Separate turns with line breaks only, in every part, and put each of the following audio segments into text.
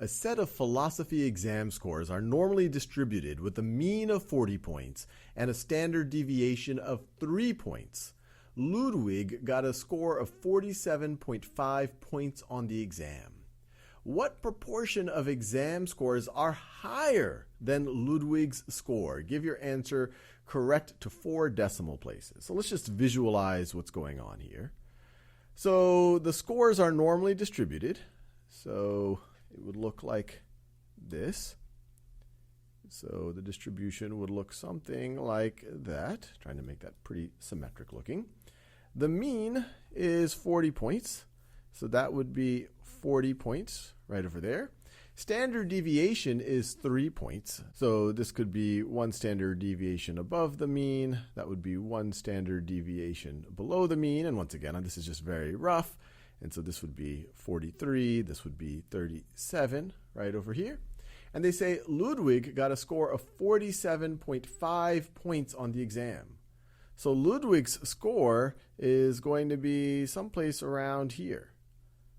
A set of philosophy exam scores are normally distributed with a mean of 40 points and a standard deviation of 3 points. Ludwig got a score of 47.5 points on the exam. What proportion of exam scores are higher than Ludwig's score? Give your answer correct to 4 decimal places. So let's just visualize what's going on here. So the scores are normally distributed. So it would look like this. So the distribution would look something like that. Trying to make that pretty symmetric looking. The mean is 40 points. So that would be 40 points right over there. Standard deviation is 3 points. So this could be 1 standard deviation above the mean. That would be 1 standard deviation below the mean. And once again, this is just very rough. And so this would be 43, this would be 37 right over here. And they say Ludwig got a score of 47.5 points on the exam. So Ludwig's score is going to be someplace around here.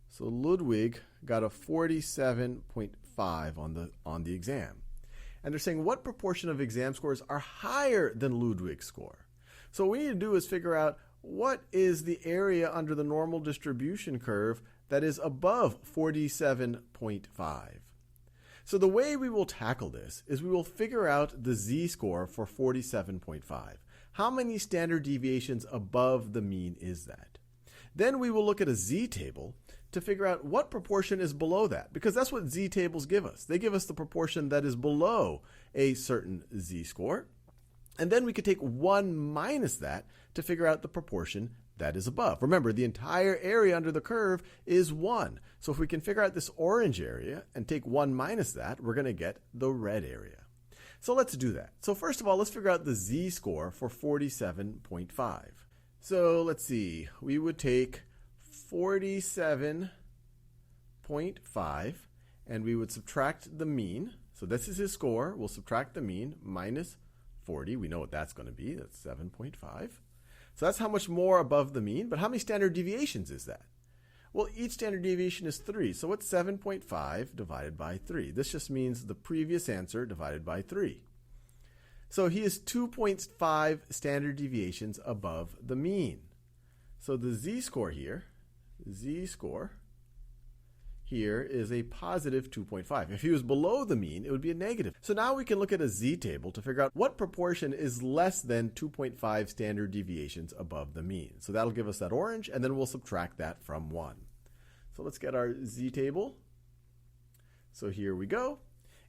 So Ludwig got a 47.5 on the exam. And they're saying what proportion of exam scores are higher than Ludwig's score? So what we need to do is figure out what is the area under the normal distribution curve that is above 47.5. So the way we will tackle this is we will figure out the z-score for 47.5. How many standard deviations above the mean is that? Then we will look at a z-table to figure out what proportion is below that, because that's what z-tables give us. They give us the proportion that is below a certain z-score. And then we could take 1 minus that to figure out the proportion that is above. Remember, the entire area under the curve is 1. So if we can figure out this orange area and take 1 minus that, we're going to get the red area. So let's do that. So first of all, let's figure out the z-score for 47.5. So let's see. We would take 47.5 and we would subtract the mean. So this is his score. We'll subtract the mean minus 40. We know what that's going to be. That's 7.5. So that's how much more above the mean. But how many standard deviations is that? Well, each standard deviation is 3. So what's 7.5 divided by 3? This just means the previous answer divided by 3. So he is 2.5 standard deviations above the mean. So the z-score here is a positive 2.5. If he was below the mean, it would be a negative. So now we can look at a z-table to figure out what proportion is less than 2.5 standard deviations above the mean. So that'll give us that orange, and then we'll subtract that from 1. So let's get our z-table. So here we go.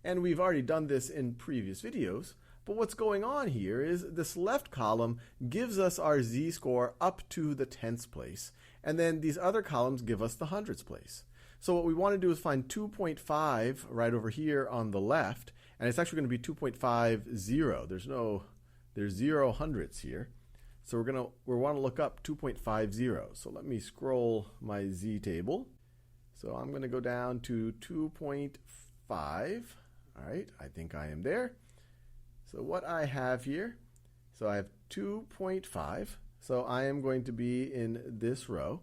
And we've already done this in previous videos. But what's going on here is this left column gives us our z-score up to the 10th place. And then these other columns give us the 100th place. So what we want to do is find 2.5 right over here on the left, and it's actually going to be 2.50. There's 0 hundredths here. So we want to look up 2.50. So let me scroll my z-table. So I'm going to go down to 2.5. All right, I think I am there. So what I have here, so I have 2.5. So I am going to be in this row.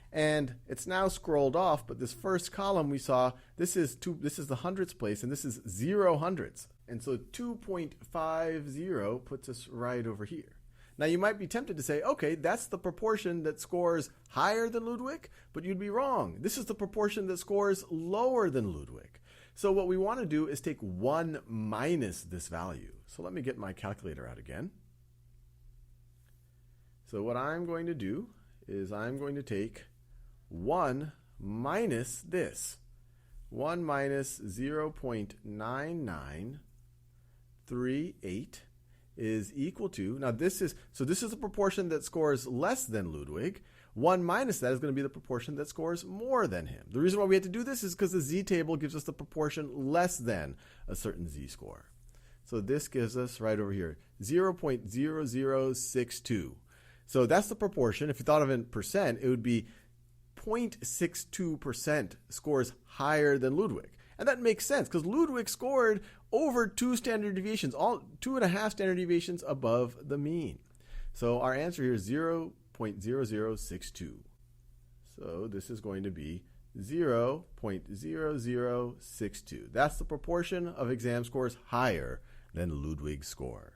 And it's now scrolled off, but this first column we saw, this is the hundredths place, and this is 0 hundredths. And so 2.50 puts us right over here. Now you might be tempted to say, okay, that's the proportion that scores higher than Ludwig, but you'd be wrong. This is the proportion that scores lower than Ludwig. So what we want to do is take 1 minus this value. So let me get my calculator out again. So what I'm going to do is I'm going to take 1 minus this. 1 minus 0.9938 is equal to, now this is the proportion that scores less than Ludwig. 1 minus that is going to be the proportion that scores more than him. The reason why we had to do this is because the z-table gives us the proportion less than a certain z-score. So this gives us right over here 0.0062. So that's the proportion. If you thought of it in percent, it would be 0.62% scores higher than Ludwig. And that makes sense because Ludwig scored over 2 standard deviations, all 2.5 standard deviations above the mean. So our answer here is 0.0062. So this is going to be 0.0062. That's the proportion of exam scores higher than Ludwig's score.